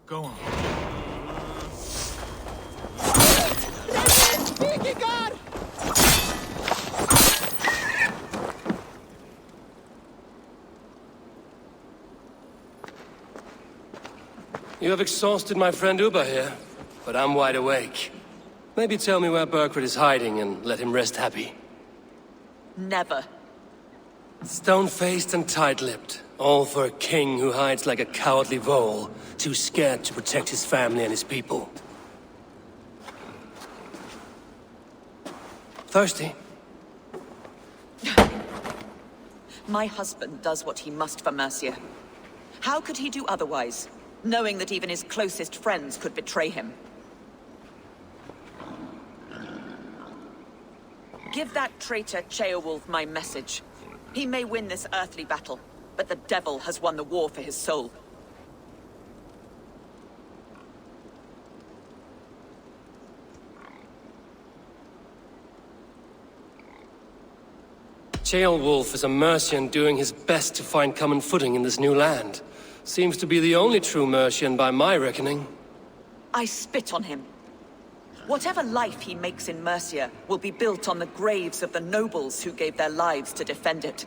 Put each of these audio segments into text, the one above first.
Go on. You have exhausted my friend Uber here, but I'm wide awake. Maybe tell me where Burkred is hiding and let him rest happy. Never. Stone-faced and tight-lipped, all for a king who hides like a cowardly vole, too scared to protect his family and his people. Thirsty? My husband does what he must for Mercia. How could he do otherwise, knowing that even his closest friends could betray him? Give that traitor Ceolwulf my message. He may win this earthly battle, but the devil has won the war for his soul. Ceolwulf is a Mercian doing his best to find common footing in this new land. Seems to be the only true Mercian by my reckoning. I spit on him. Whatever life he makes in Mercia will be built on the graves of the nobles who gave their lives to defend it.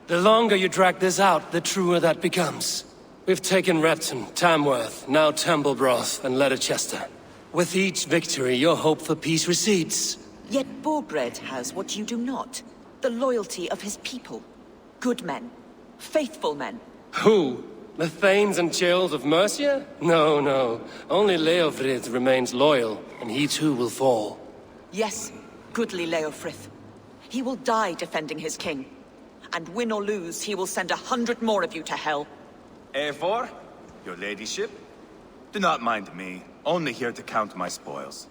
The longer you drag this out, the truer that becomes. We've taken Repton, Tamworth, now Temblebroth, and Letterchester. With each victory, your hope for peace recedes. Yet Borgred has what you do not. The loyalty of his people. Good men. Faithful men. Who? The Thanes and Chills of Mercia? No, no. Only Leofrith remains loyal, and he too will fall. Yes, goodly Leofrith. He will die defending his king. And win or lose, he will send 100 more of you to hell. Eivor, your ladyship? Do not mind me. Only here to count my spoils.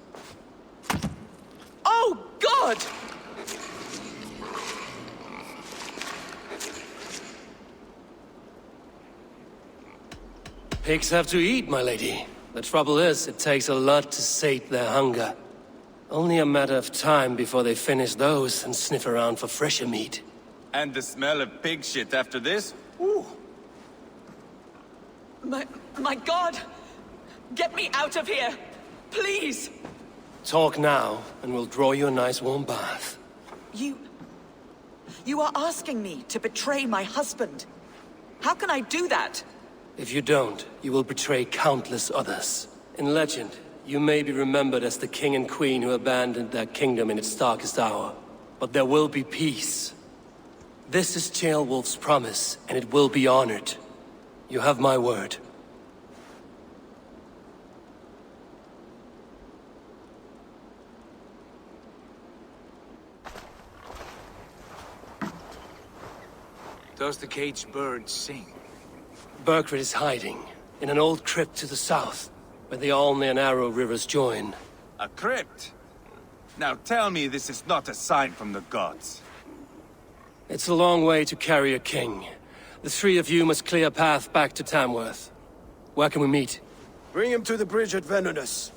Oh, God! Pigs have to eat, my lady. The trouble is, it takes a lot to sate their hunger. Only a matter of time before they finish those and sniff around for fresher meat. And the smell of pig shit after this? Ooh. My God! Get me out of here! Please! Talk now, and we'll draw you a nice warm bath. You are asking me to betray my husband. How can I do that? If you don't, you will betray countless others. In legend, you may be remembered as the king and queen who abandoned their kingdom in its darkest hour. But there will be peace. This is Ceolwulf's promise, and it will be honored. You have my word. Does the caged bird sing? Burkred is hiding, in an old crypt to the south, where the Alne and Arrow rivers join. A crypt? Now tell me this is not a sign from the gods. It's a long way to carry a king. The three of you must clear a path back to Tamworth. Where can we meet? Bring him to the bridge at Venonus.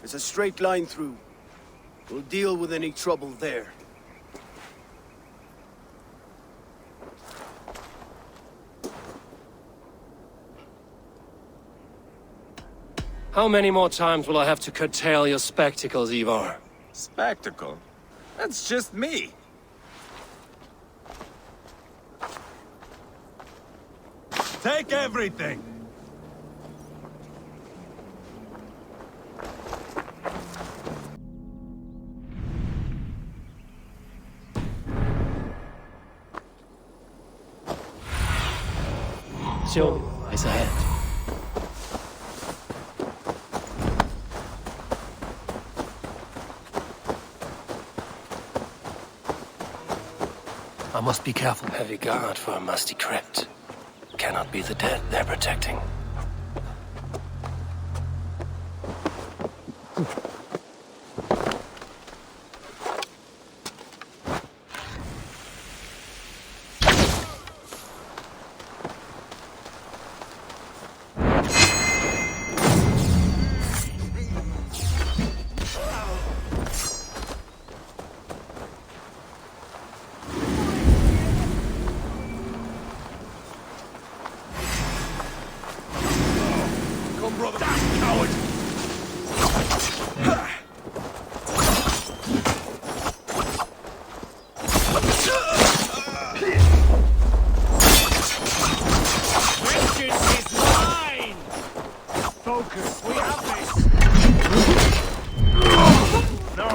It's a straight line through. We'll deal with any trouble there. How many more times will I have to curtail your spectacles, Ivar? Spectacle? That's just me. Take everything! Show me eyes ahead. I must be careful. Heavy guard for a musty crypt. Cannot be the dead they're protecting. brother! Damn coward! Vengeance is mine! Focus, we have this! No!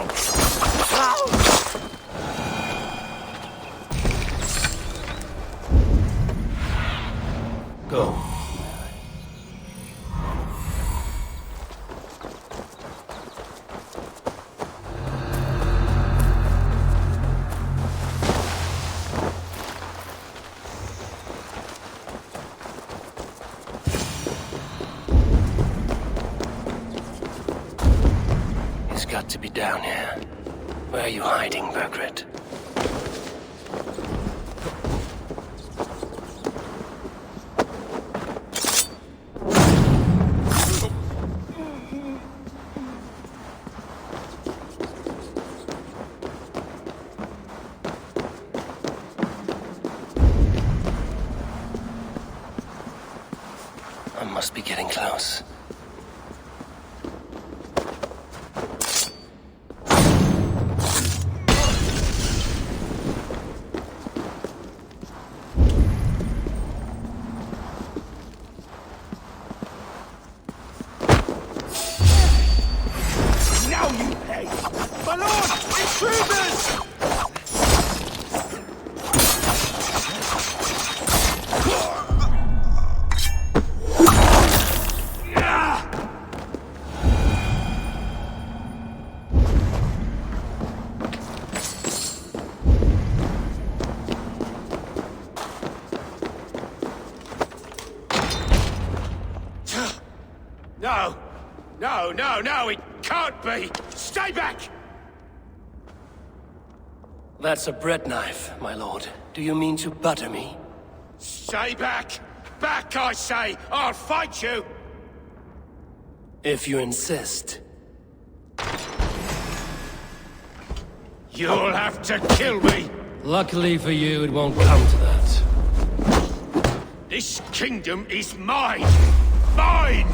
Go. He's got to be down here. Where are you hiding, Bergret? I must be getting close. Now you pay! My lord! Intruders! No! No, no, no! It can't be! Stay back! That's a bread knife, my lord. Do you mean to butter me? Stay back! Back, I say! I'll fight you! If you insist. You'll have to kill me! Luckily for you, it won't come to that. This kingdom is mine! Mine!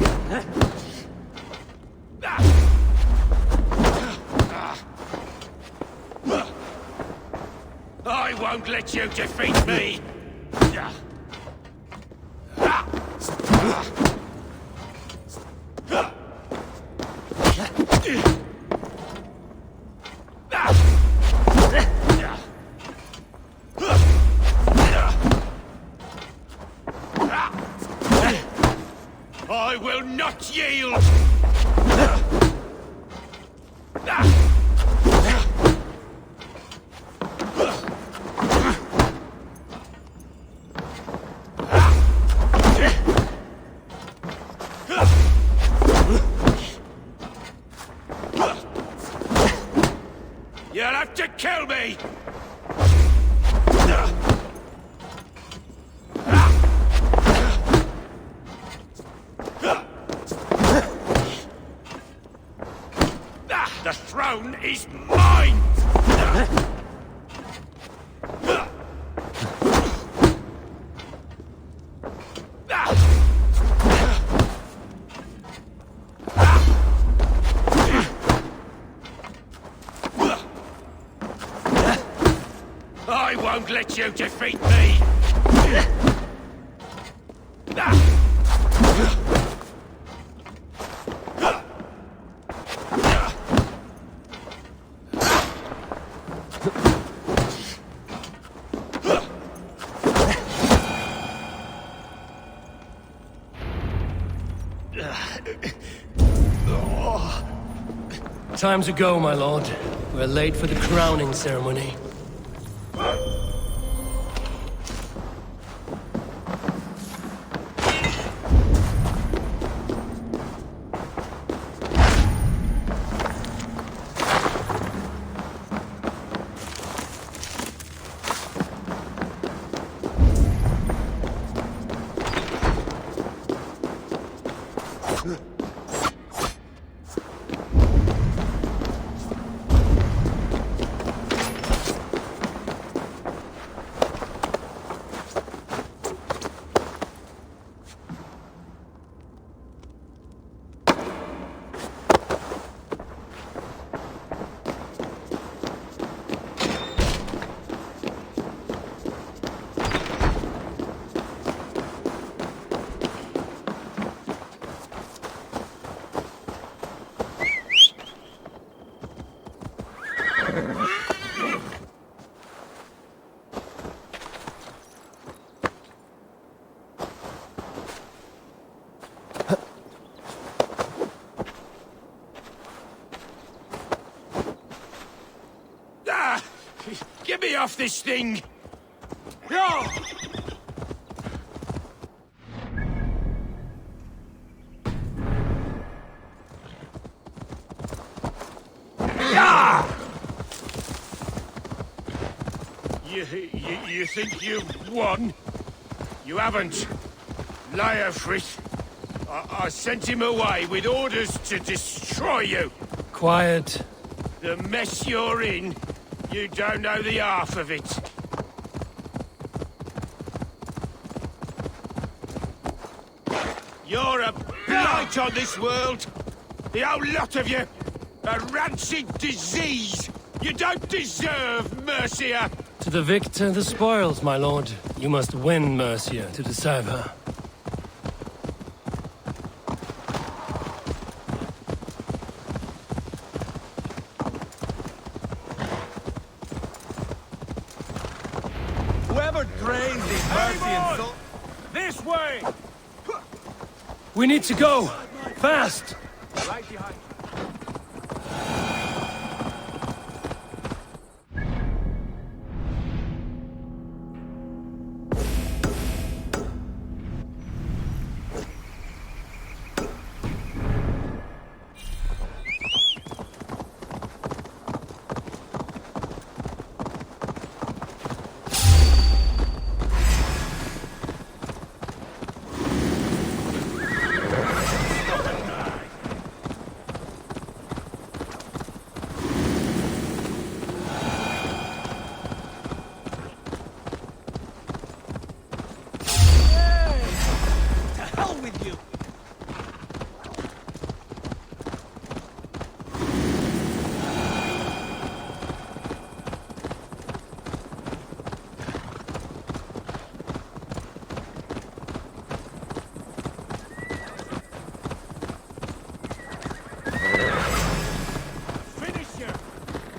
I won't let you defeat me! I will not yield! You'll have to kill me! The throne is mine! I won't let you defeat me! Time to go, my lord. We're late for the crowning ceremony. me off this thing! Yeah! You think you've won? You haven't. Leofrith. I sent him away with orders to destroy you. Quiet. The mess you're in, you don't know the half of it. You're a blight on this world. The whole lot of you. A rancid disease. You don't deserve Mercia. To the victor, the spoils, my lord. You must win Mercia to deserve her. Whoever drains these Mercian souls... This way! We need to go! Fast! Right behind you.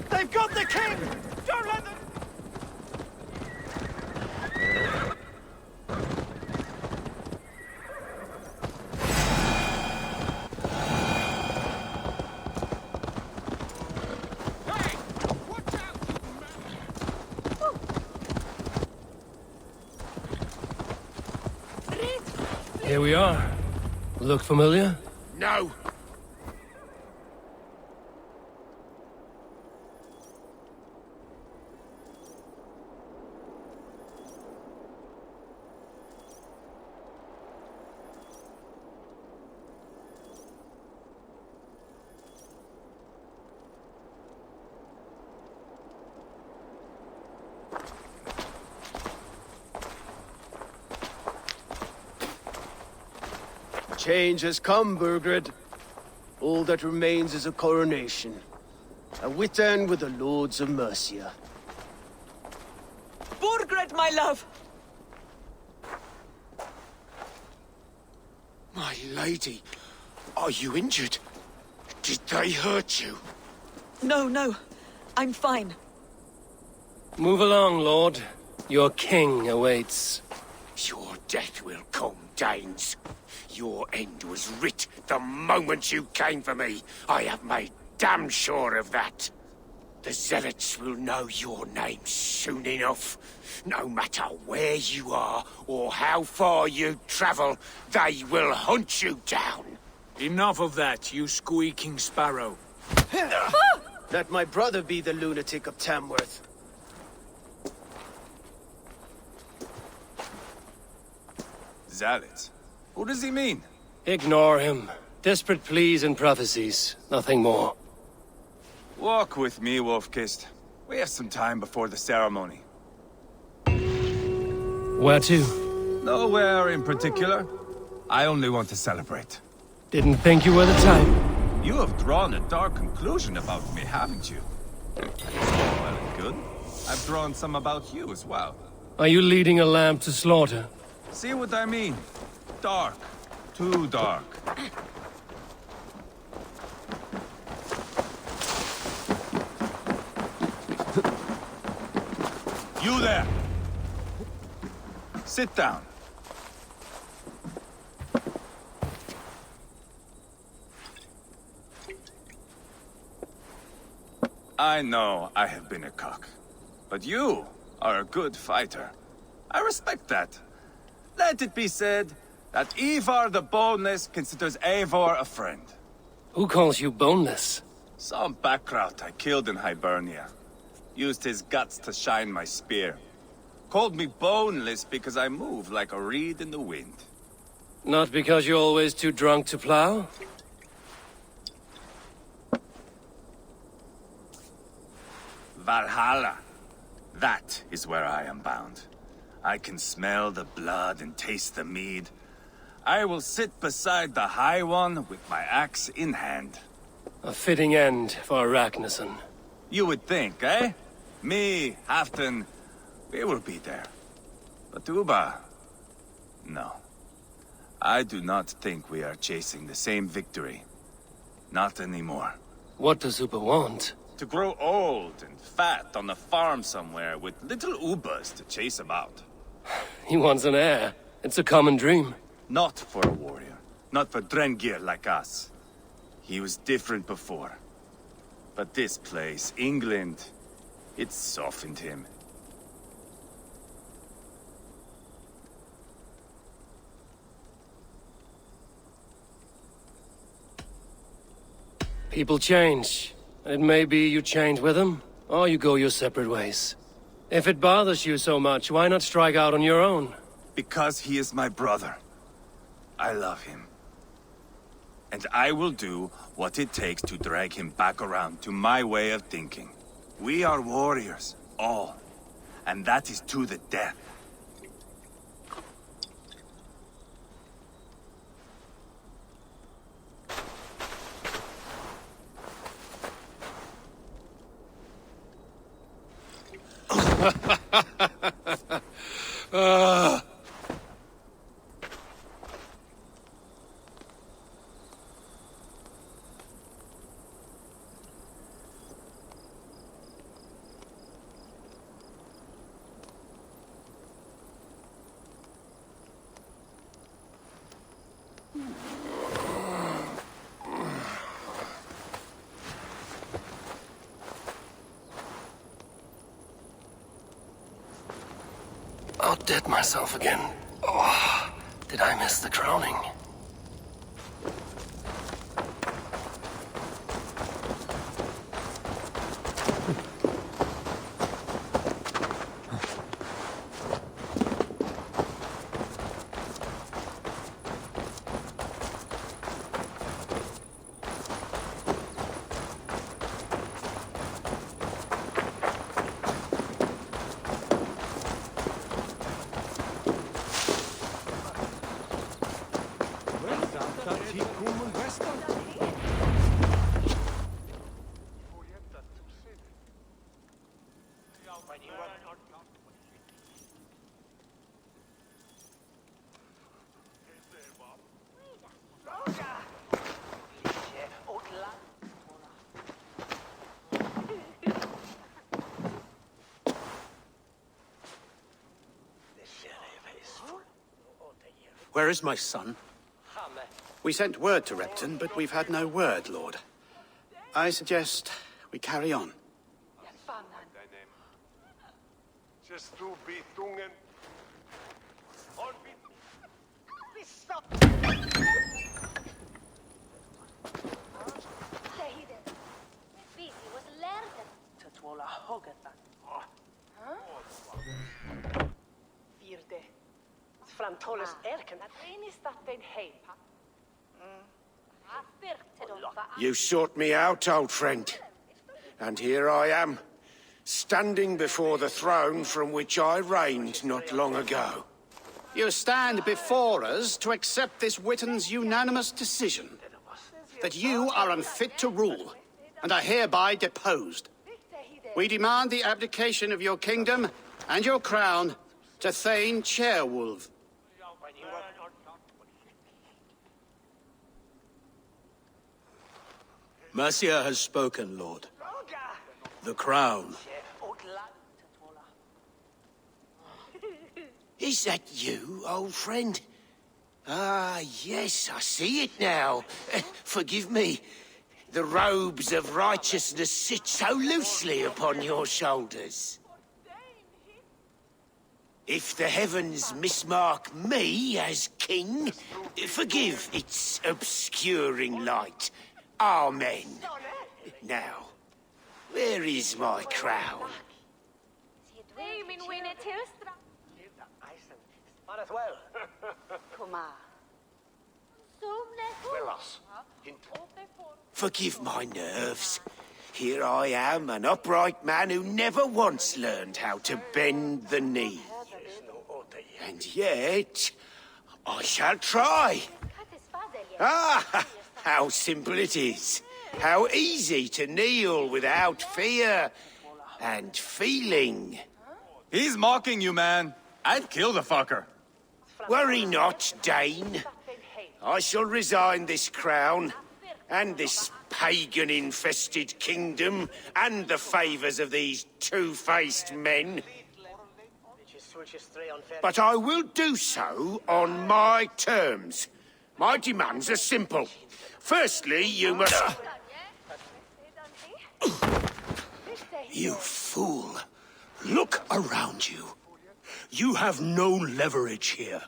They've got the king! Don't let them... Here we are. Look familiar? No! Change has come, Burgred. All that remains is a coronation. A Witan with the Lords of Mercia. Burgred, my love! My lady, are you injured? Did they hurt you? No, no. I'm fine. Move along, lord. Your king awaits. Your death will come, Danes. Your end was writ the moment you came for me. I have made damn sure of that. The Zealots will know your name soon enough. No matter where you are or how far you travel, they will hunt you down. Enough of that, you squeaking sparrow. Let my brother be the lunatic of Tamworth. Zealots? Who does he mean? Ignore him. Desperate pleas and prophecies. Nothing more. Walk with me, Wolf-Kissed. We have some time before the ceremony. Where to? Nowhere in particular. I only want to celebrate. Didn't think you were the type. You have drawn a dark conclusion about me, haven't you? Well and good. I've drawn some about you as well. Are you leading a lamb to slaughter? See what I mean? Dark. Too dark. You there! Sit down. I know I have been a cock. But you are a good fighter. I respect that. Let it be said that Ivar the Boneless considers Eivor a friend. Who calls you boneless? Some backrout I killed in Hibernia. Used his guts to shine my spear. Called me boneless because I move like a reed in the wind. Not because you're always too drunk to plow? Valhalla. That is where I am bound. I can smell the blood and taste the mead. I will sit beside the High One with my axe in hand. A fitting end for Ragnarsson. You would think, eh? Me, Halfdan, we will be there. But Uba... no. I do not think we are chasing the same victory. Not anymore. What does Uba want? To grow old and fat on a farm somewhere with little Ubas to chase about. He wants an heir. It's a common dream. Not for a warrior. Not for Drengir like us. He was different before. But this place, England, it softened him. People change. It may be you change with them, or you go your separate ways. If it bothers you so much, why not strike out on your own? Because he is my brother. I love him. And I will do what it takes to drag him back around to my way of thinking. We are warriors, all. And that is to the death. Outdid myself again. Oh, did I miss the crowning? Where is my son? We sent word to Repton, but we've had no word, Lord. I suggest we carry on. You sought me out, old friend. And here I am, standing before the throne from which I reigned not long ago. You stand before us to accept this Witten's unanimous decision that you are unfit to rule and are hereby deposed. We demand the abdication of your kingdom and your crown to Thane Chairwolf. Mercia has spoken, Lord. The crown. Is that you, old friend? Ah, yes, I see it now. Forgive me. The robes of righteousness sit so loosely upon your shoulders. If the heavens mismark me as king, forgive its obscuring light. Amen. Now, where is my crown? Forgive my nerves. Here I am, an upright man who never once learned how to bend the knee. And yet, I shall try. Ah, how simple it is. How easy to kneel without fear and feeling. He's mocking you, man. I'd kill the fucker. Worry not, Dane. I shall resign this crown, and this pagan-infested kingdom, and the favours of these two-faced men. But I will do so on my terms. My demands are simple. Firstly, you must... You fool. Look around you. You have no leverage here.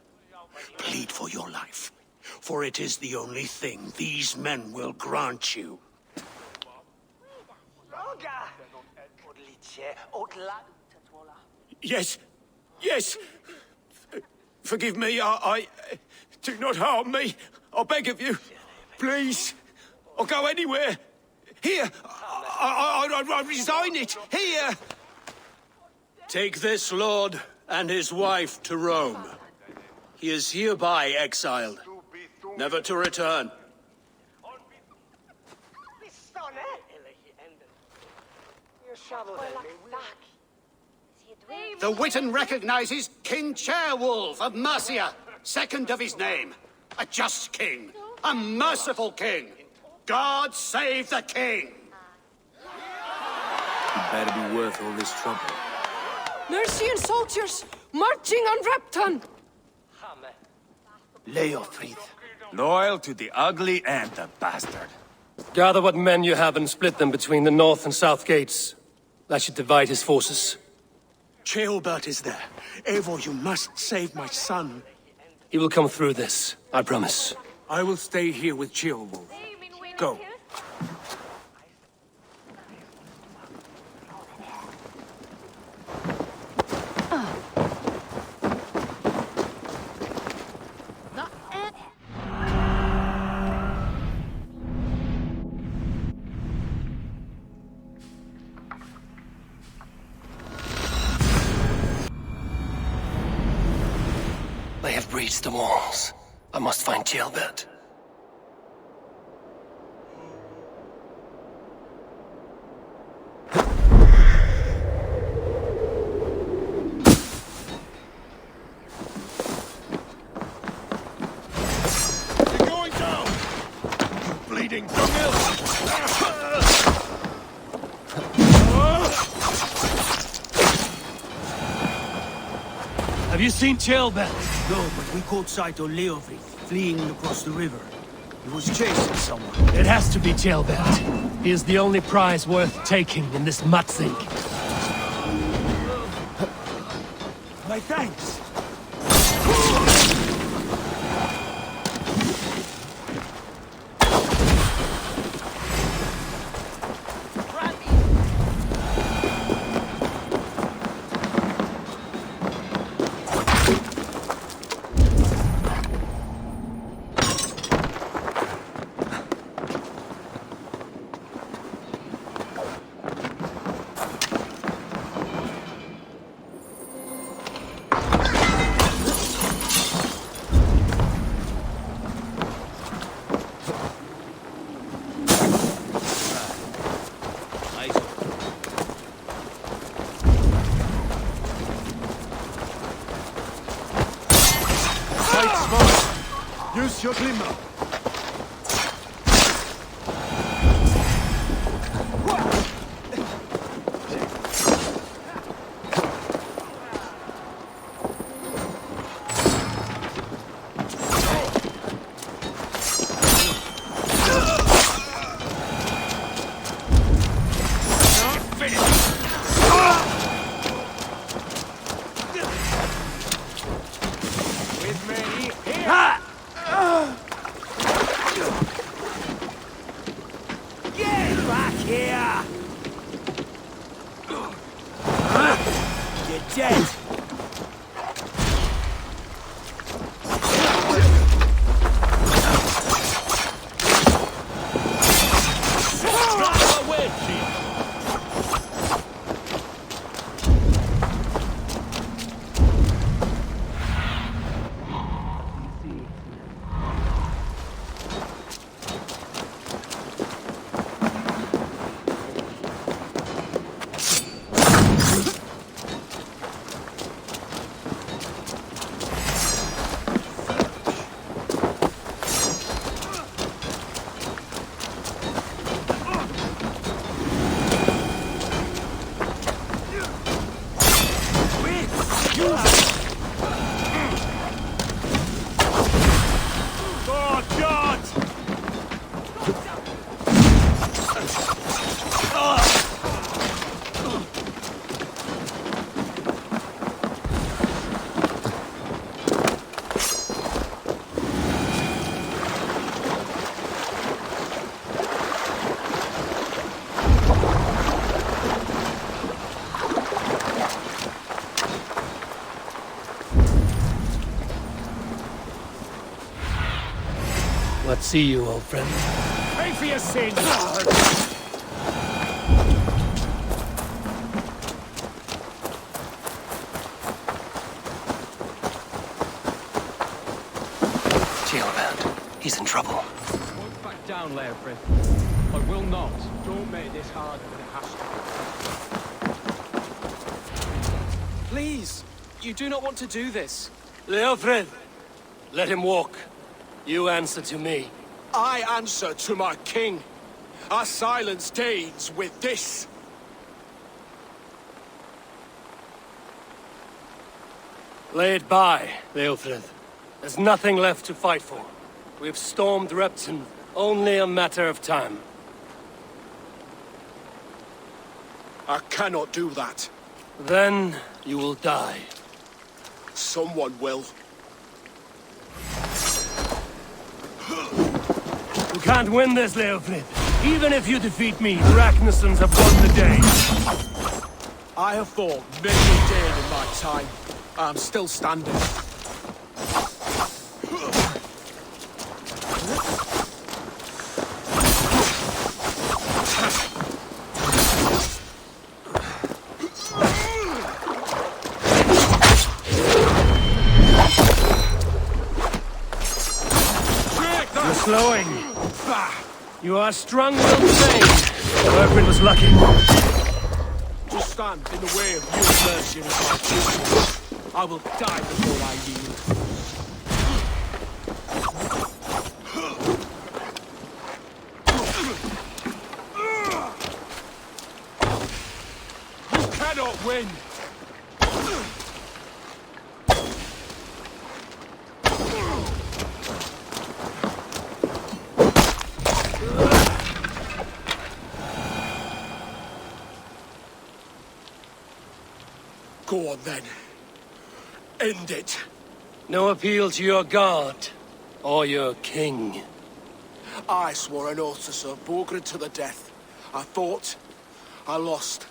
Plead for your life, for it is the only thing these men will grant you. Yes, yes. Forgive me, I... Do not harm me. I beg of you. Please. I'll go anywhere. Here. I resign it. Here. Take this lord and his wife to Rome. He is hereby exiled, never to return. The Witan recognizes King Chairwolf of Mercia, second of his name. A just king, a merciful king. God save the king! It better be worth all this trouble. Mercian soldiers marching on Repton! Leofrid. Loyal to the ugly and the bastard. Gather what men you have and split them between the north and south gates. That should divide his forces. Ceolbert is there. Eivor, you must save my son. He will come through this, I promise. I will stay here with Ceolwulf. Go. They have breached the walls. I must find Ceolbert. You're going down! You bleeding dunghill! Have you seen Ceolbert? No, but we caught sight of Leofrid fleeing across the river. He was chasing someone. It has to be Ceolbert. He is the only prize worth taking in this mudsink. My thanks. Use your glimmer. dead! Let's see you, old friend. Pay for your sins! Jailbound. He's in trouble. Won't back down, Leofrid. I will not. Don't make this harder than it has to. Please! You do not want to do this. Leofrid! Let him walk. You answer to me. I answer to my king. I silence Danes with this. Lay it by, Leofrid. There's nothing left to fight for. We've stormed Repton. Only a matter of time. I cannot do that. Then you will die. Someone will. You can't win this, Leofrid. Even if you defeat me, the Ragnarsons have won the day. I have fought many a day in my time. I'm still standing. You're slowing. You are strong-willed Thane. Bergman was lucky. To stand in the way of your mercy is my duty. I will die before I yield. You cannot win! Go on then. End it. No appeal to your god or your king. I swore an oath to serve Borgred to the death. I fought. I lost.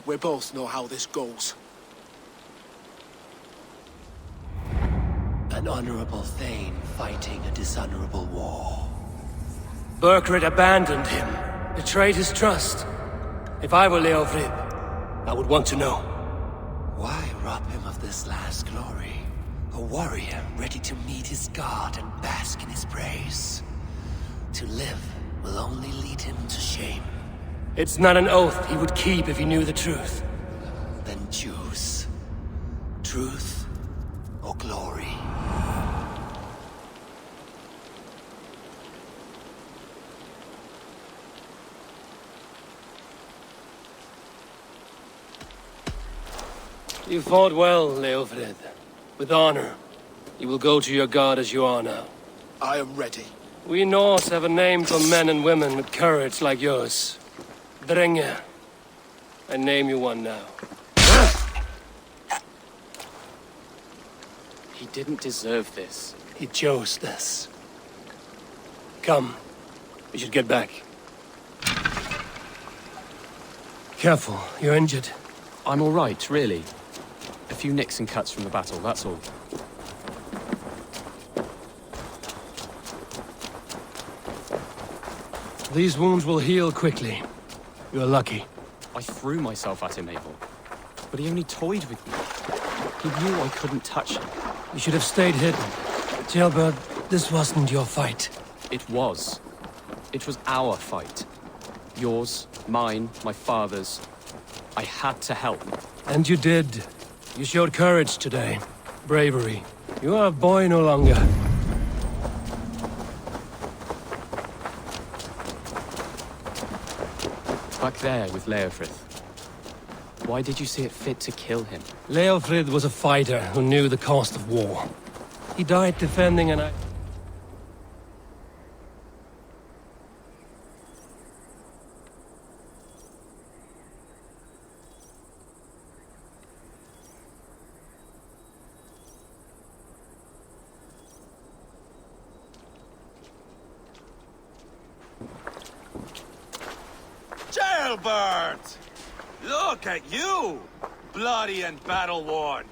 We both know how this goes. An honorable Thane fighting a dishonorable war. Bergred abandoned him, betrayed his trust. If I were Leofrid, I would want to know. Why rob him of this last glory? A warrior ready to meet his god and bask in his praise. To live will only lead him to shame. It's not an oath he would keep if he knew the truth. Then choose. Truth or glory. You fought well, Leofrid. With honor. You will go to your god as you are now. I am ready. We Norse have a name for men and women with courage like yours. Drenge. I name you one now. He didn't deserve this. He chose this. Come. We should get back. Careful, you're injured. I'm all right, really. A few nicks and cuts from the battle, that's all. These wounds will heal quickly. You're lucky. I threw myself at him, Eivor. But he only toyed with me. He knew I couldn't touch him. You should have stayed hidden. Jailbird, this wasn't your fight. It was. It was our fight. Yours, mine, my father's. I had to help. And you did. You showed courage today. Bravery. You are a boy no longer. Back there with Leofrith. Why did you see it fit to kill him? Leofrid was a fighter who knew the cost of war. He died defending an... Jailbird! Look at you! Bloody and battle-worn.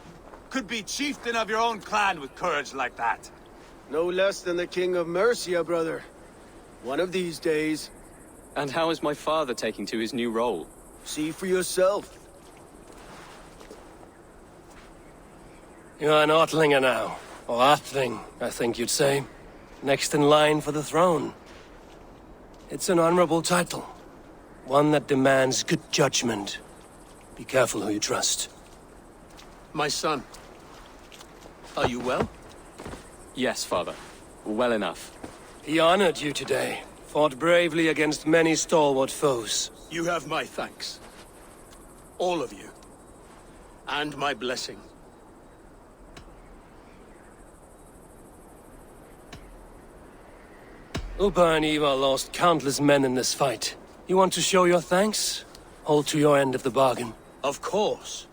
Could be chieftain of your own clan with courage like that. No less than the King of Mercia, brother. One of these days. And how is my father taking to his new role? See for yourself. You're an Ortlinger now. Or Athling, I think you'd say. Next in line for the throne. It's an honorable title. One that demands good judgment. Be careful who you trust. My son, are you well? Yes, father. Well enough. He honored you today. Fought bravely against many stalwart foes. You have my thanks. All of you. And my blessing. Upa and Ivar lost countless men in this fight. You want to show your thanks? Hold to your end of the bargain. Of course.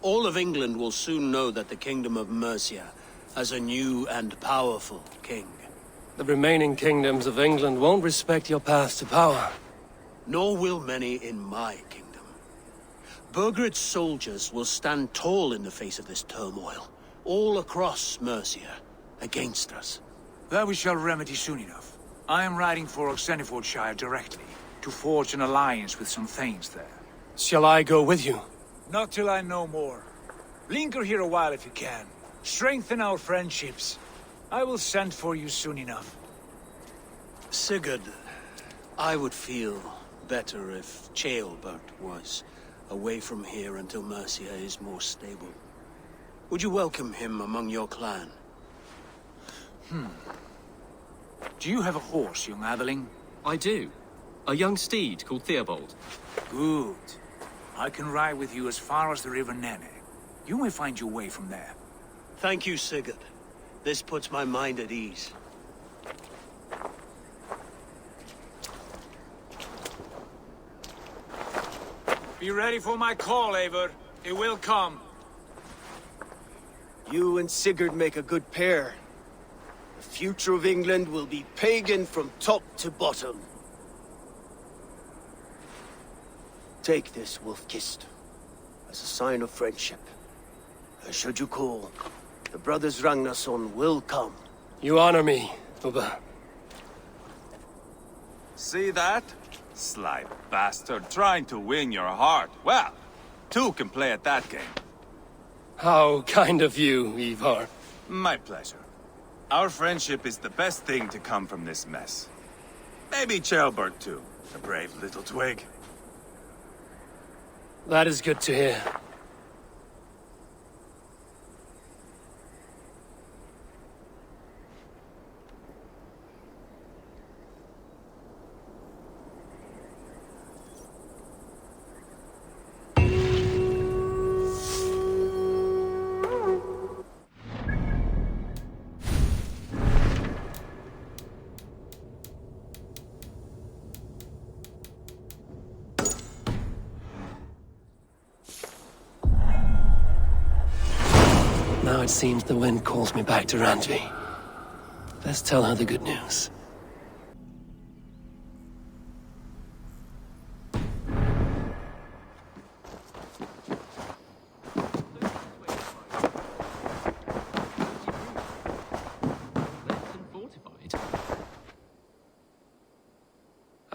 All of England will soon know that the Kingdom of Mercia has a new and powerful king. The remaining kingdoms of England won't respect your path to power. Nor will many in my kingdom. Burgred's soldiers will stand tall in the face of this turmoil, all across Mercia, against us. That we shall remedy soon enough. I am riding for Oxenfordshire directly, to forge an alliance with some thanes there. Shall I go with you? Not till I know more. Linger here a while if you can. Strengthen our friendships. I will send for you soon enough. Sigurd, I would feel better if Ceolbert was away from here until Mercia is more stable. Would you welcome him among your clan? Do you have a horse, young Atheling? I do. A young steed called Theobald. Good. I can ride with you as far as the River Nene. You may find your way from there. Thank you, Sigurd. This puts my mind at ease. Be ready for my call, Eivor. It will come. You and Sigurd make a good pair. The future of England will be pagan from top to bottom. Take this, Wolf-Kissed, as a sign of friendship. And should you call, the brothers Ragnarsson will come. You honor me, Uba. See that? Sly bastard, trying to win your heart. Well, two can play at that game. How kind of you, Ivar. My pleasure. Our friendship is the best thing to come from this mess. Maybe Ceolbert too, a brave little twig. That is good to hear. Now it seems the wind calls me back to Randvi. Let's tell her the good news.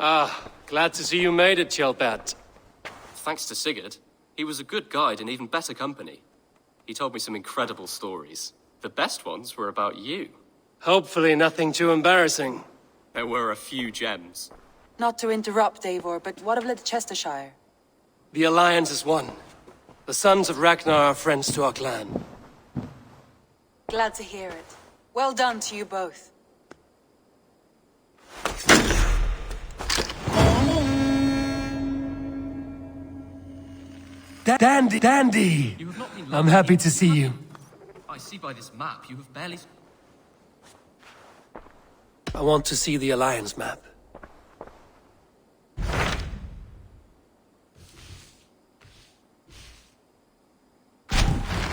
Ah, glad to see you made it, Chelpat. Thanks to Sigurd, he was a good guide and even better company. He told me some incredible stories. The best ones were about you. Hopefully nothing too embarrassing. There were a few gems. Not to interrupt, Eivor, but what of Leicestershire? The Alliance is one. The sons of Ragnar are friends to our clan. Glad to hear it. Well done to you both. Dandy! I'm happy to see you. I see by this map you have barely... I want to see the Alliance map.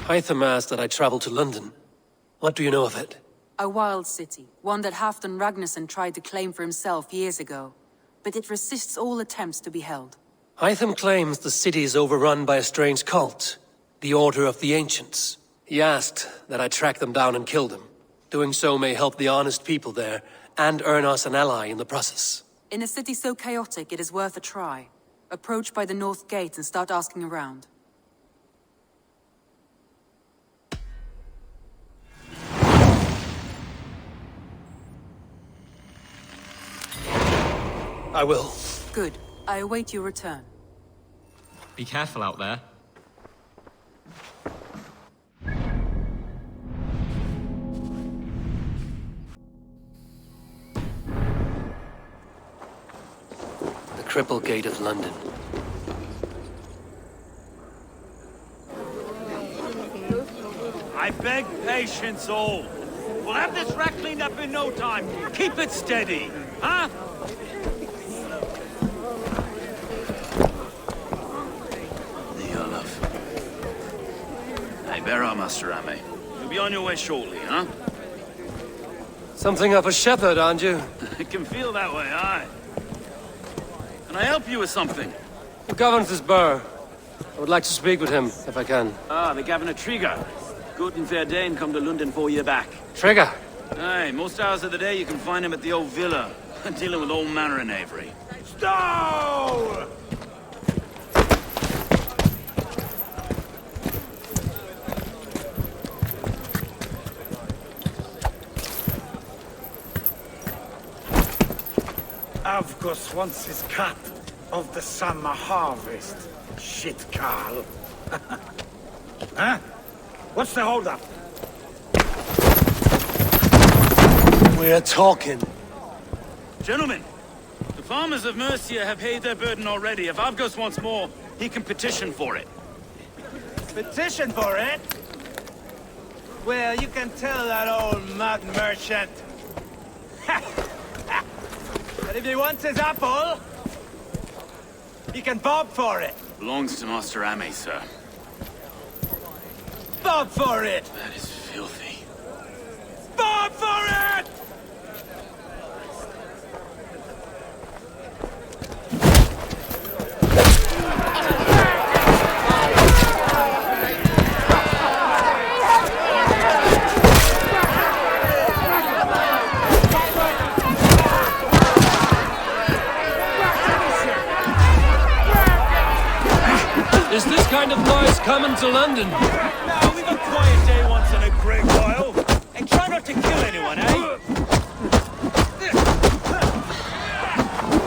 Hytham asked that I travel to London. What do you know of it? A wild city, one that Halfdan Ragnarsson tried to claim for himself years ago. But it resists all attempts to be held. Hytham claims the city is overrun by a strange cult, the Order of the Ancients. He asked that I track them down and kill them. Doing so may help the honest people there, and earn us an ally in the process. In a city so chaotic, it is worth a try. Approach by the North Gate and start asking around. I will. Good. I await your return. Be careful out there. The Cripple Gate of London. I beg patience, all. We'll have this wreck cleaned up in no time. Keep it steady, huh? Hey, bear up, Master Ame. You'll be on your way shortly, huh? Something of a shepherd, aren't you? It can feel that way, aye. Can I help you with something? Who governs this burr? I would like to speak with him, if I can. Ah, the Governor Trigger. Good and fair Dane come to London 4 year back. Trigger? Aye, most hours of the day you can find him at the old villa, dealing with all manner in Avery. Stow! Avgos wants his cut of the summer harvest. Shit, Carl. Huh? What's the holdup? We're talking. Gentlemen, the farmers of Mercia have paid their burden already. If Avgos wants more, he can petition for it. Petition for it? Well, you can tell that old mud merchant. But if he wants his apple, he can bob for it. Belongs to Master Ame, sir. Bob for it! That is filthy. Bob for it! Is this kind of noise coming to London? No, we've a quiet day once in a great while. And try not to kill anyone, eh?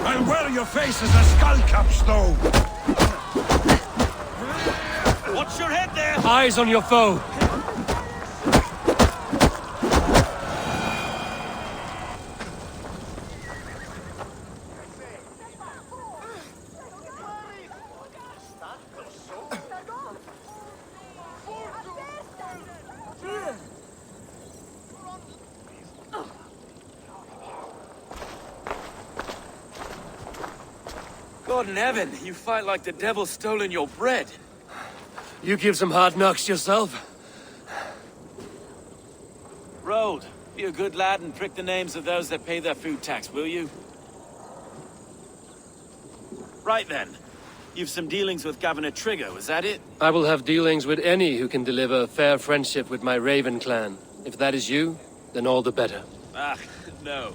I'll wear your face as a skullcaps, though. Watch your head there! Eyes on your foe. God in heaven, you fight like the devil's stolen your bread. You give some hard knocks yourself. Road, be a good lad and prick the names of those that pay their food tax, will you? Right then. You've some dealings with Governor Trigger, was that it? I will have dealings with any who can deliver a fair friendship with my Raven clan. If that is you, then all the better. Ah, no.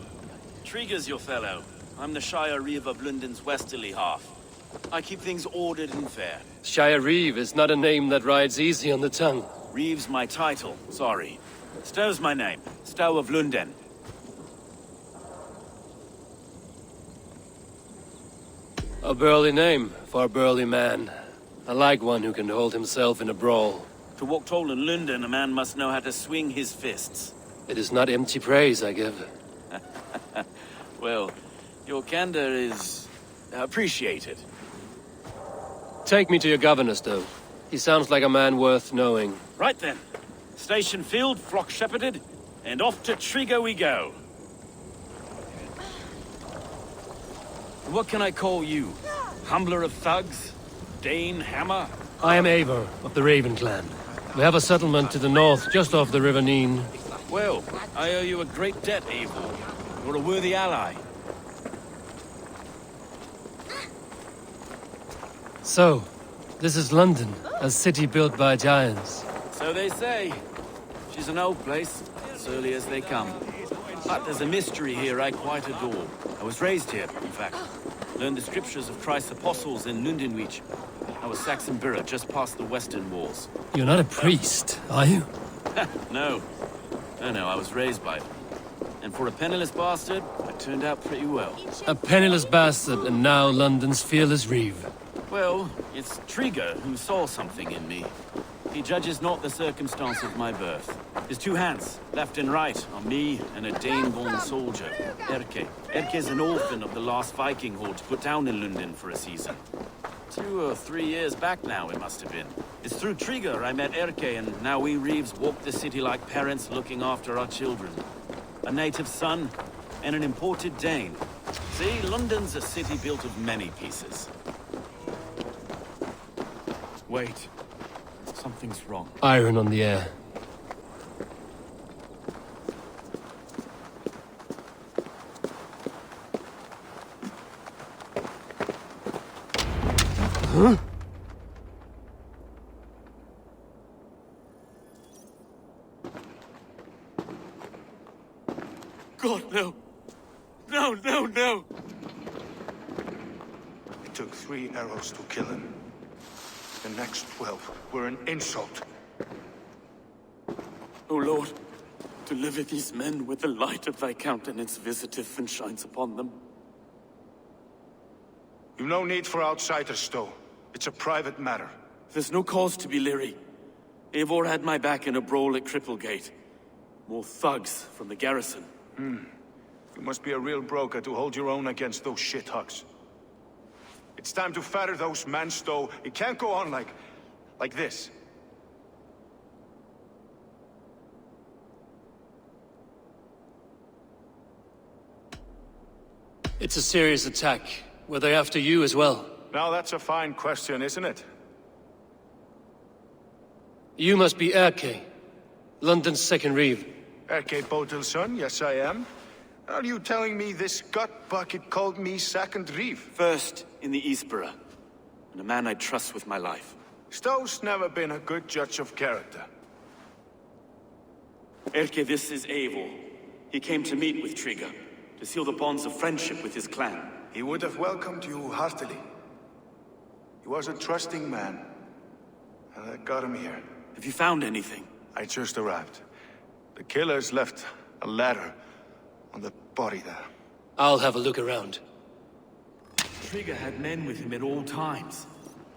Trigger's your fellow. I'm the Shire Reeve of London's westerly half. I keep things ordered and fair. Shire Reeve is not a name that rides easy on the tongue. Reeve's my title, sorry. Stow's my name. Stow of London. A burly name for a burly man. I like one who can hold himself in a brawl. To walk tall in London, a man must know how to swing his fists. It is not empty praise I give. Well, your candor is appreciated. Take me to your governor, Stow. He sounds like a man worth knowing. Right then. Station filled, flock shepherded, and off to Trigo we go. What can I call you? Humbler of thugs? Dane Hammer? I am Eivor of the Raven clan. We have a settlement to the north, just off the River Neen. Well, I owe you a great debt, Eivor. You're a worthy ally. So, this is London, a city built by giants. So they say. She's an old place, as early as they come. But there's a mystery here I quite adore. I was raised here, in fact. Learned the scriptures of Christ's apostles in Lundenwich. I was Saxon Borough, just past the western walls. You're not a priest, are you? No. No, I was raised by them. And for a penniless bastard, I turned out pretty well. A penniless bastard, and now London's fearless Reeve. Well, it's Trigo who saw something in me. He judges not the circumstance of my birth. His two hands, left and right, are me and a Dane-born soldier, Erke. Erke's an orphan of the last Viking horde put down in London for a season. 2 or 3 years back now, it must have been. It's through Trigo I met Erke, and now we Reeves walk the city like parents looking after our children. A native son, and an imported Dane. See, London's a city built of many pieces. Wait. Something's wrong. Iron on the air. Huh? God, no. No. It took 3 arrows to kill him. The next 12 were an insult. O Lord, deliver these men with the light of thy countenance visiteth and shines upon them. You've no need for outsiders, Stow. It's a private matter. There's no cause to be leery. Eivor had my back in a brawl at Cripplegate. More thugs from the garrison. You must be a real broker to hold your own against those shithugs. It's time to fetter those men, Stow. It can't go on like this. It's a serious attack. Were they after you as well? Now that's a fine question, isn't it? You must be Erke, London's second Reeve. Erke Botel's son, yes I am. Are you telling me this gut bucket called me second Reeve? First in the Eastborough, and a man I trust with my life. Stow's never been a good judge of character. Erke, this is Eivor. He came to meet with Trigo, to seal the bonds of friendship with his clan. He would have welcomed you heartily. He was a trusting man, and I got him here. Have you found anything? I just arrived. The killers left a ladder on the body there. I'll have a look around. Trigo had men with him at all times.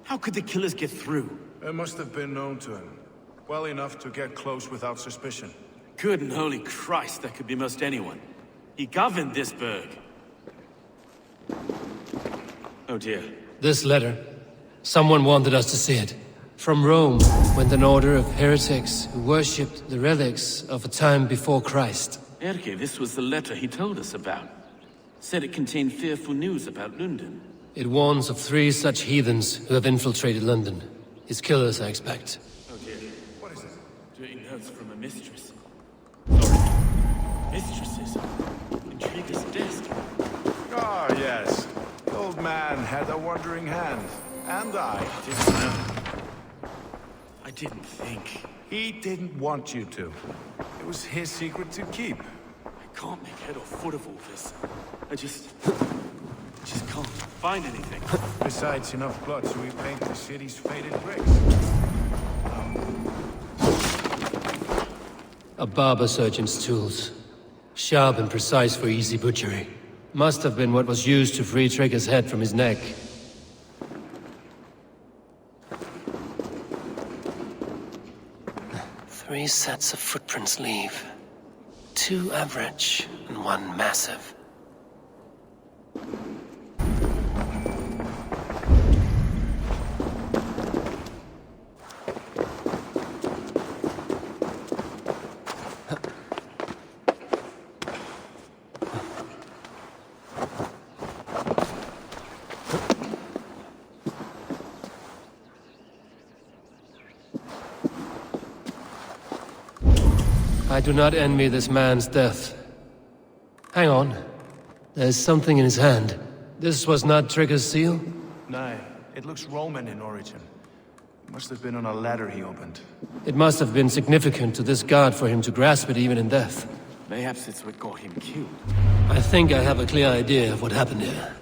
How could the killers get through? It must have been known to him. Well enough to get close without suspicion. Good and holy Christ, that could be most anyone. He governed this burg. Oh dear. This letter. Someone wanted us to see it. From Rome went an order of heretics who worshipped the relics of a time before Christ. Erke, this was the letter he told us about. Said it contained fearful news about London. It warns of 3 such heathens who have infiltrated London. His killers, I expect. Oh dear. What is it? Doing notes from a mistress. Sorry. Mistresses? In Trigo's desk. Ah, yes. The old man had a wandering hand. And I. I didn't think. He didn't want you to. It was his secret to keep. I can't make head or foot of all this. I just... Just can't find anything. Besides, enough blood to repaint the city's faded bricks. A barber surgeon's tools. Sharp and precise for easy butchery. Must have been what was used to free Trigger's head from his neck. Three sets of footprints leave. 2 average and 1 massive. I do not envy this man's death. Hang on. There's something in his hand. This was not Trigger's seal? No, it looks Roman in origin. Must have been on a ladder he opened. It must have been significant to this god for him to grasp it even in death. Mayhaps it's what got him killed. I think I have a clear idea of what happened here.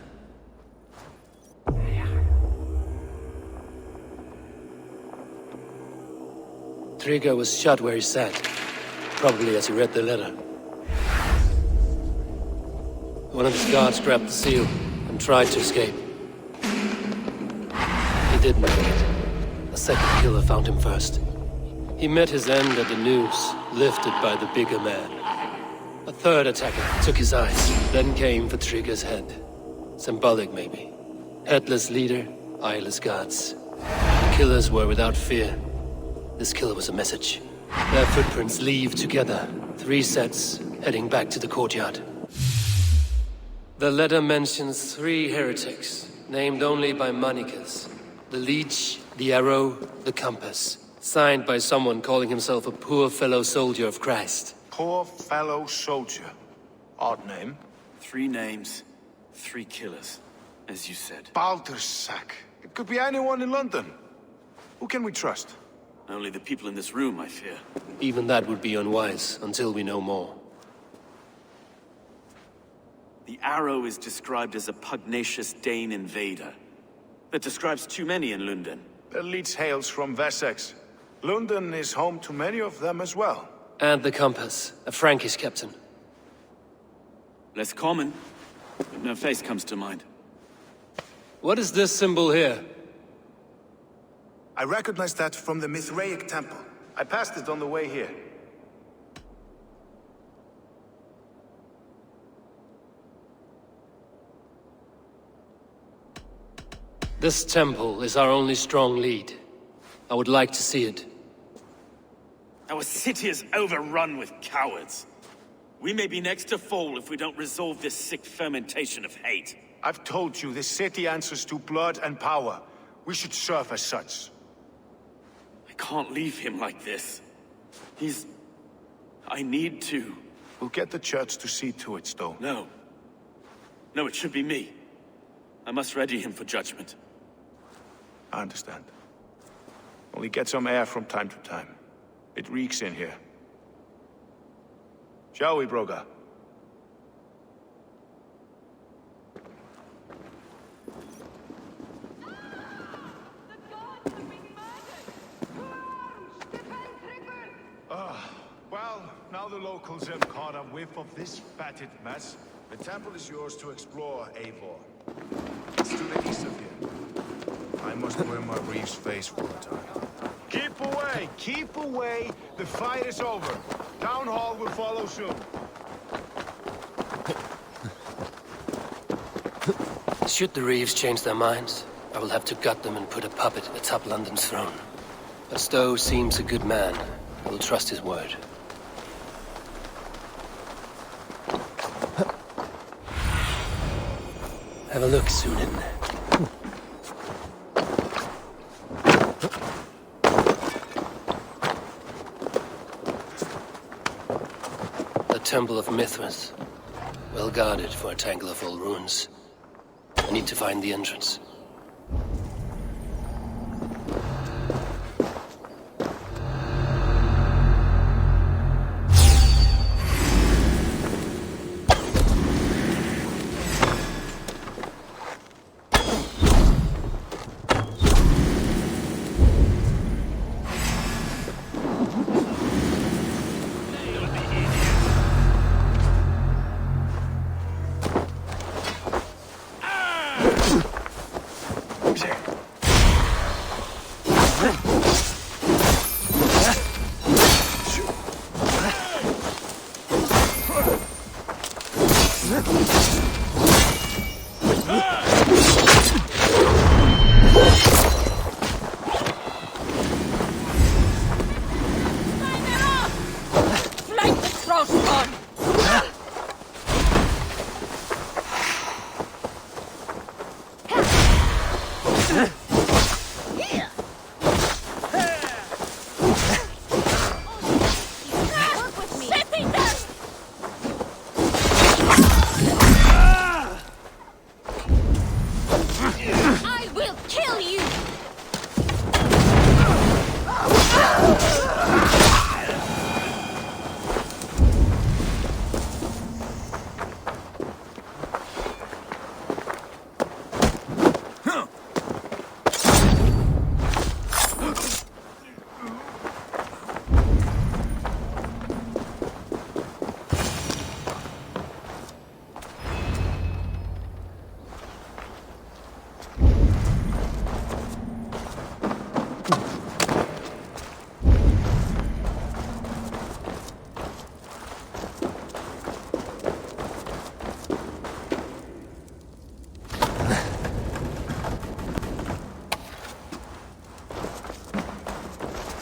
Trigger was shot where he sat. Probably as he read the letter. One of his guards grabbed the seal and tried to escape. He did make it. A second killer found him first. He met his end at the noose, lifted by the bigger man. A third attacker took his eyes, then came for Trigger's head. Symbolic, maybe. Headless leader, eyeless guards. The killers were without fear. This killer was a message. Their footprints leave together. 3 sets, heading back to the courtyard. The letter mentions 3 heretics, named only by Manicus. The Leech, the Arrow, the Compass. Signed by someone calling himself a poor fellow soldier of Christ. Poor fellow soldier. Odd name. 3 names, 3 killers, as you said. Baldersack. It could be anyone in London. Who can we trust? Only the people in this room, I fear. Even that would be unwise, until we know more. The Arrow is described as a pugnacious Dane invader. That describes too many in London. The Leech hails from Wessex. London is home to many of them as well. And the Compass, a Frankish captain. Less common, but no face comes to mind. What is this symbol here? I recognize that from the Mithraic temple. I passed it on the way here. This temple is our only strong lead. I would like to see it. Our city is overrun with cowards. We may be next to fall if we don't resolve this sick fermentation of hate. I've told you, this city answers to blood and power. We should serve as such. I can't leave him like this. I need to. We'll get the church to see to it, Stone. No. No, it should be me. I must ready him for judgment. I understand. Only get some air from time to time. It reeks in here. Shall we, Broga? Well, now the locals have caught a whiff of this fatted mess. The temple is yours to explore, Eivor. It's to the east of here. I must wear my Reeve's face for a time. Keep away! Keep away! The fight is over. Town Hall will follow soon. Should the Reeves change their minds, I will have to gut them and put a puppet atop London's throne. But Stowe seems a good man. I will trust his word. Have a look, Sunan. The Temple of Mithras. Well guarded for a tangle of old ruins. I need to find the entrance. I will kill you!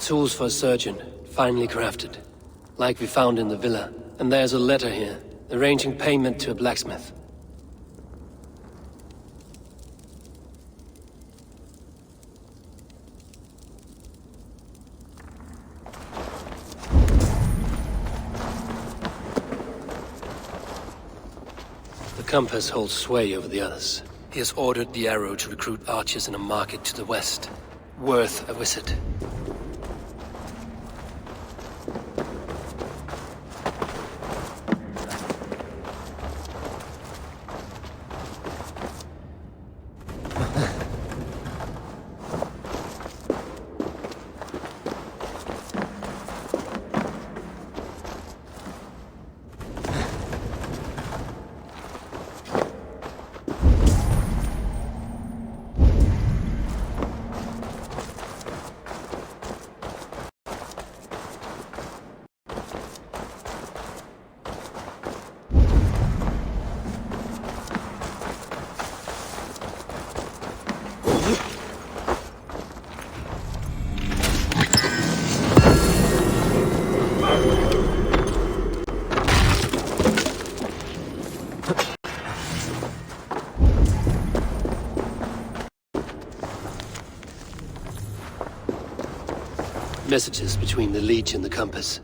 Tools for a surgeon, finely crafted. Like we found in the villa. And there's a letter here, arranging payment to a blacksmith. The compass holds sway over the others. He has ordered the arrow to recruit archers in a market to the west. Worth a visit. Messages between the Leech and the Compass.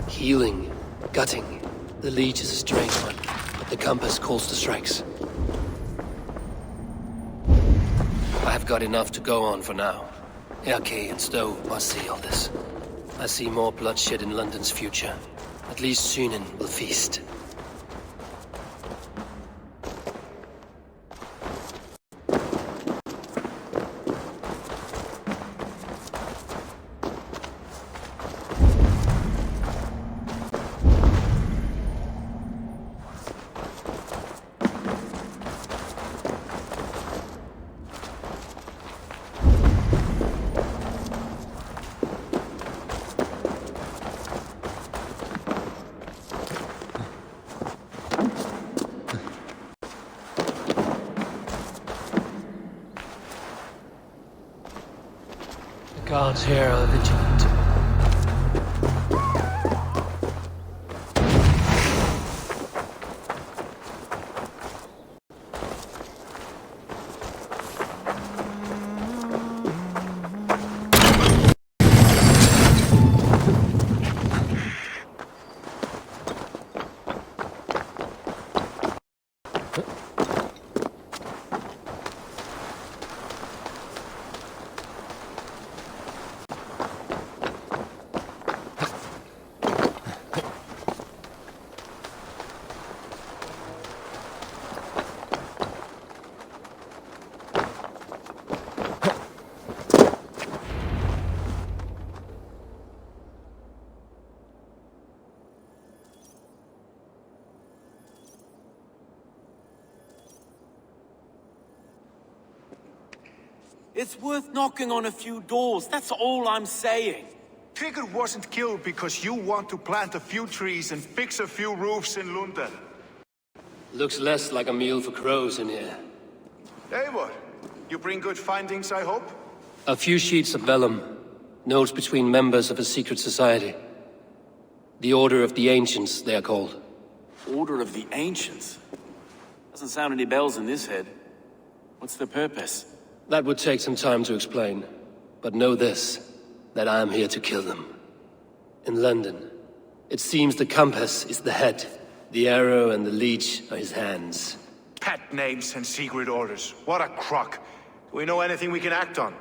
Healing, gutting. The Leech is a strange one, but the Compass calls the strikes. I have got enough to go on for now. Erke and Stowe must see all this. I see more bloodshed in London's future. At least Sunan will feast. Guards here are vigilant. It's worth knocking on a few doors, that's all I'm saying. Trigger wasn't killed because you want to plant a few trees and fix a few roofs in London. Looks less like a meal for crows in here. Eivor, you bring good findings, I hope? A few sheets of vellum. Notes between members of a secret society. The Order of the Ancients, they are called. Order of the Ancients? Doesn't sound any bells in this head. What's the purpose? That would take some time to explain. But know this, that I am here to kill them. In London, it seems the compass is the head. The arrow and the leech are his hands. Pet names and secret orders. What a crock. Do we know anything we can act on?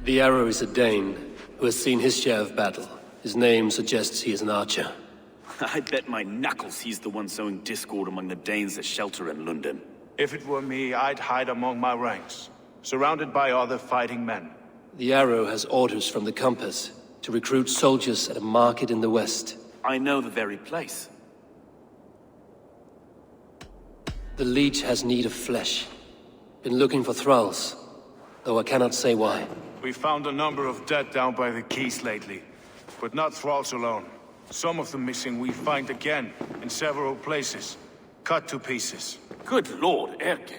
The arrow is a Dane, who has seen his share of battle. His name suggests he is an archer. I bet my knuckles he's the one sowing discord among the Danes that shelter in London. If it were me, I'd hide among my ranks, surrounded by other fighting men. The arrow has orders from the compass to recruit soldiers at a market in the west. I know the very place. The leech has need of flesh. Been looking for thralls, though I cannot say why. We found a number of dead down by the quays lately, but not thralls alone. Some of the missing we find again, in several places, cut to pieces. Good lord, Erke.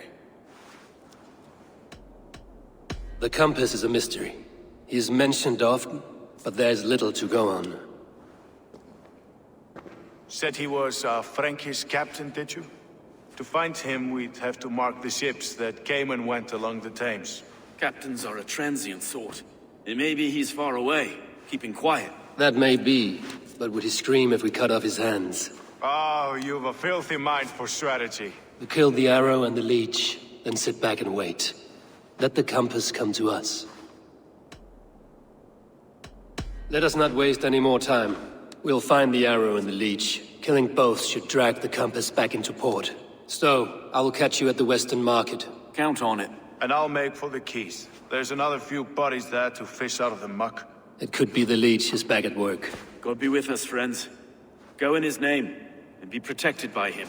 The compass is a mystery. He is mentioned often, but there's little to go on. Said he was a Frankish captain, did you? To find him, we'd have to mark the ships that came and went along the Thames. Captains are a transient sort. It may be he's far away, keeping quiet. That may be, but would he scream if we cut off his hands? Oh, you've a filthy mind for strategy. We kill the arrow and the leech, then sit back and wait. Let the compass come to us. Let us not waste any more time. We'll find the arrow and the leech. Killing both should drag the compass back into port. Stowe, I will catch you at the Western Market. Count on it. And I'll make for the quays. There's another few bodies there to fish out of the muck. It could be the leech is back at work. God be with us, friends. Go in his name, and be protected by him.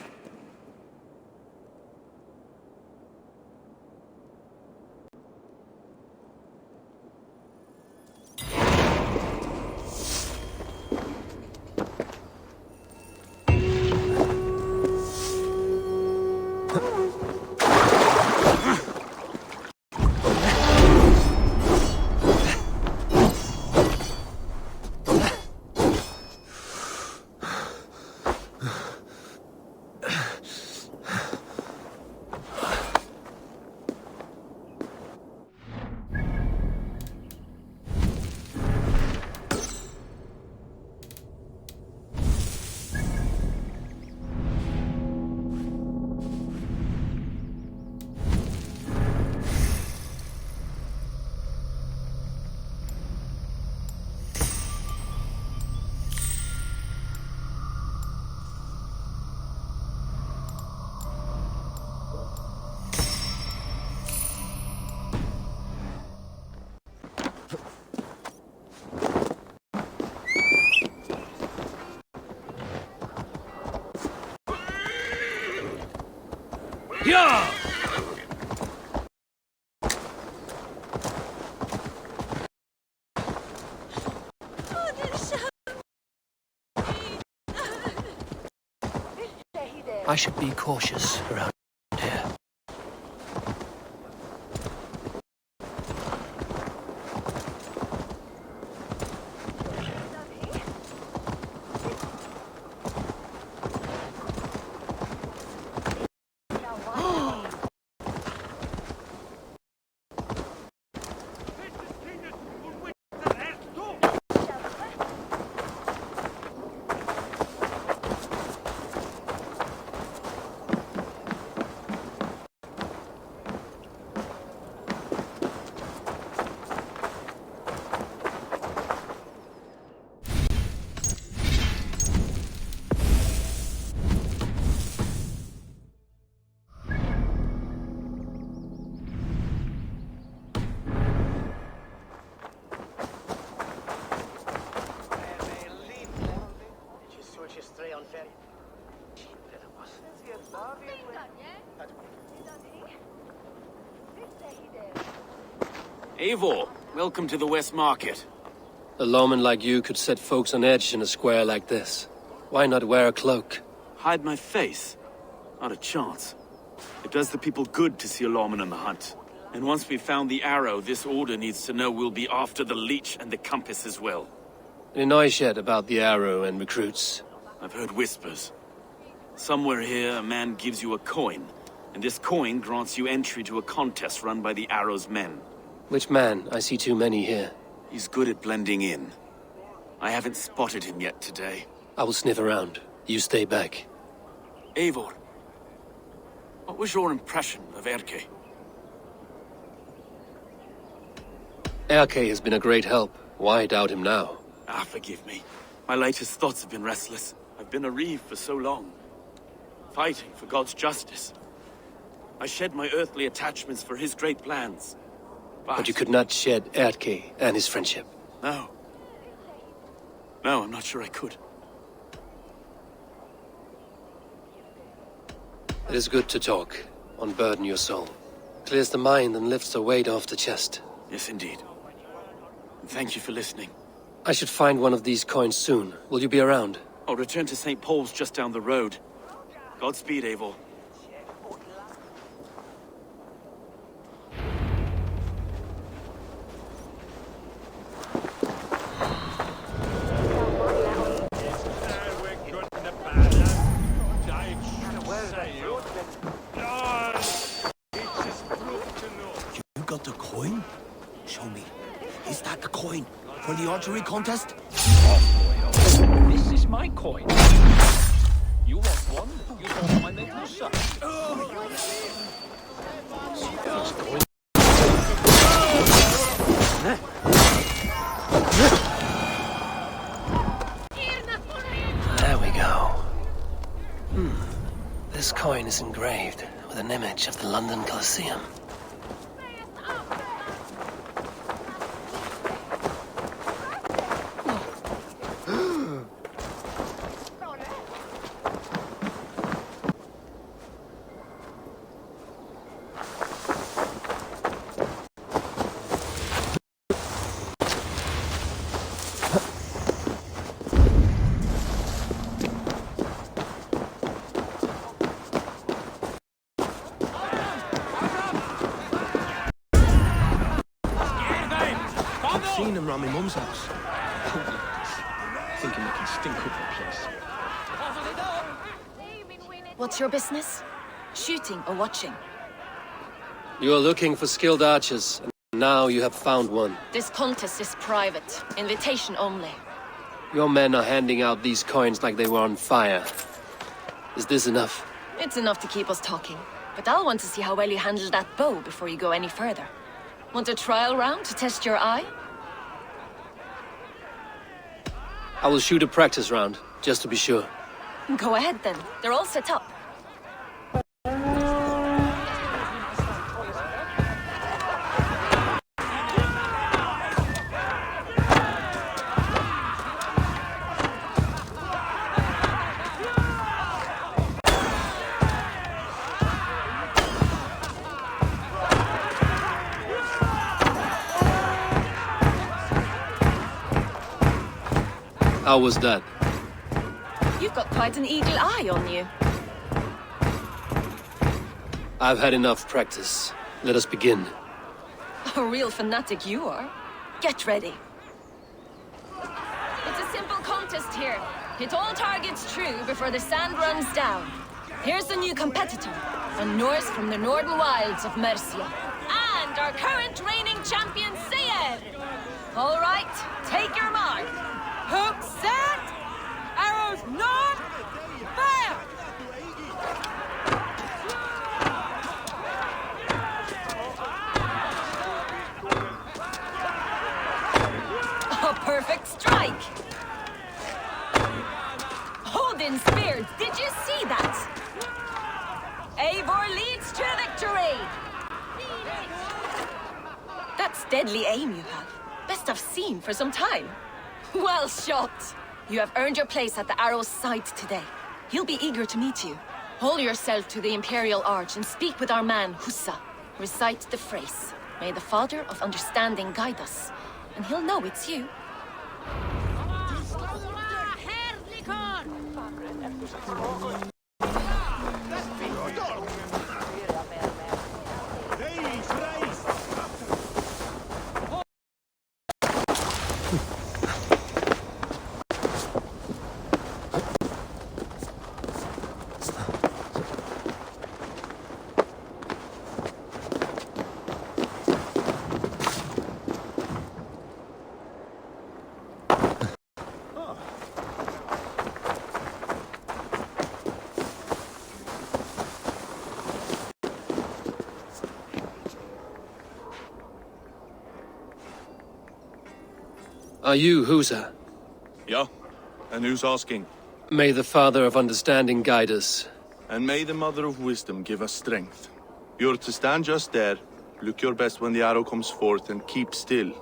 Yeah! I should be cautious around here. Eivor, welcome to the West Market. A lawman like you could set folks on edge in a square like this. Why not wear a cloak? Hide my face? Not a chance. It does the people good to see a lawman on the hunt. And once we've found the arrow, this order needs to know we'll be after the leech and the compass as well. Any noise yet about the arrow and recruits? I've heard whispers. Somewhere here, a man gives you a coin, and this coin grants you entry to a contest run by the Arrow's men. Which man? I see too many here. He's good at blending in. I haven't spotted him yet today. I will sniff around. You stay back. Eivor, what was your impression of Erke? Erke has been a great help. Why doubt him now? Ah, forgive me. My latest thoughts have been restless. I've been a reeve for so long, fighting for God's justice. I shed my earthly attachments for his great plans. But you could not shed Erke and his friendship. No. No, I'm not sure I could. It is good to talk, unburden your soul. Clears the mind and lifts the weight off the chest. Yes, indeed. And thank you for listening. I should find one of these coins soon. Will you be around? I'll return to St. Paul's just down the road. Godspeed, Eivor. You got the coin? Show me. Is that the coin for the archery contest? This is my coin. You want one? You want my little son. There we go. This coin is engraved with an image of the London Colosseum. Seen him around my mum's house. Thinking we can stink up the place. What's your business? Shooting or watching? You are looking for skilled archers, and now you have found one. This contest is private. Invitation only. Your men are handing out these coins like they were on fire. Is this enough? It's enough to keep us talking. But I'll want to see how well you handle that bow before you go any further. Want a trial round to test your eye? I will shoot a practice round, just to be sure. Go ahead then. They're all set up. How was that? You've got quite an eagle eye on you. I've had enough practice. Let us begin. A real fanatic you are. Get ready. It's a simple contest here. Hit all targets true before the sand runs down. Here's the new competitor, a Norse from the northern wilds of Mercia. And our current reigning champion, Seir! All right, take your mark. Hook set! Arrows north! Fire! A perfect strike! Odin speared, did you see that? Eivor leads to victory! That's deadly aim you have. Best I've seen for some time. Well shot! You have earned your place at the Arrow's side today. He'll be eager to meet you. Hold yourself to the Imperial Arch and speak with our man, Hussa. Recite the phrase. May the Father of Understanding guide us. And he'll know it's you. Are you Husa? Yeah, and who's asking? May the Father of Understanding guide us. And may the Mother of Wisdom give us strength. You're to stand just there, look your best when the arrow comes forth, and keep still.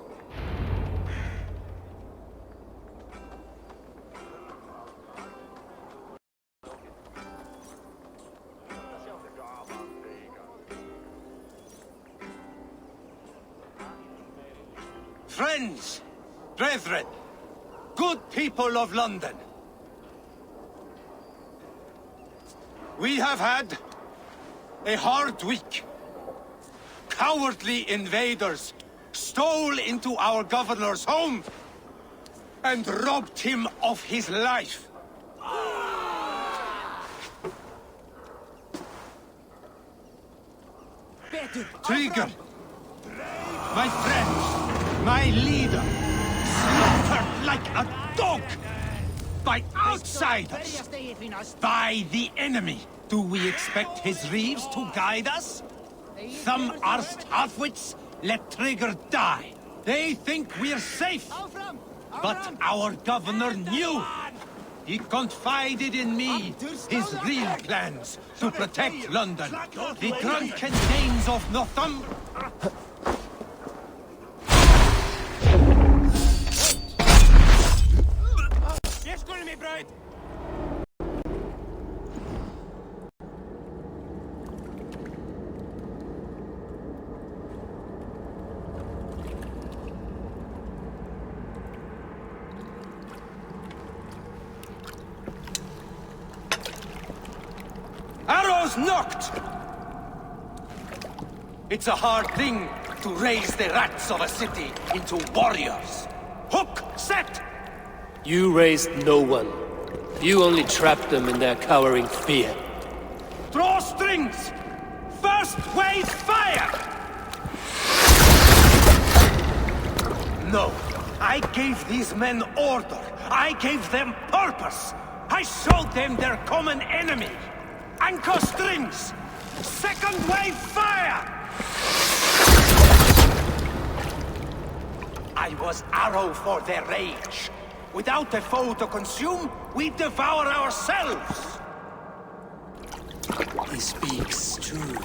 Friends, brethren, good people of London. We have had a hard week. Cowardly invaders stole into our governor's home and robbed him of his life. Trigger, my friend, my leader, slaughtered like a dog by outsiders, by the enemy. Do we expect his reeves to guide us? Some arsed halfwits let Trigger die. They think we're safe. But our governor knew. He confided in me his real plans to protect London. The drunken Danes of Northumberland. Yes, go to me, bride. Arrows knocked! It's a hard thing to raise the rats of a city into warriors. Hook, set! You raised no one. You only trapped them in their cowering fear. Draw strings! First wave fire! No, I gave these men order. I gave them purpose. I showed them their common enemy. Anchor strings! Second wave fire! I was arrow for their rage. Without a foe to consume, we devour ourselves! He speaks true.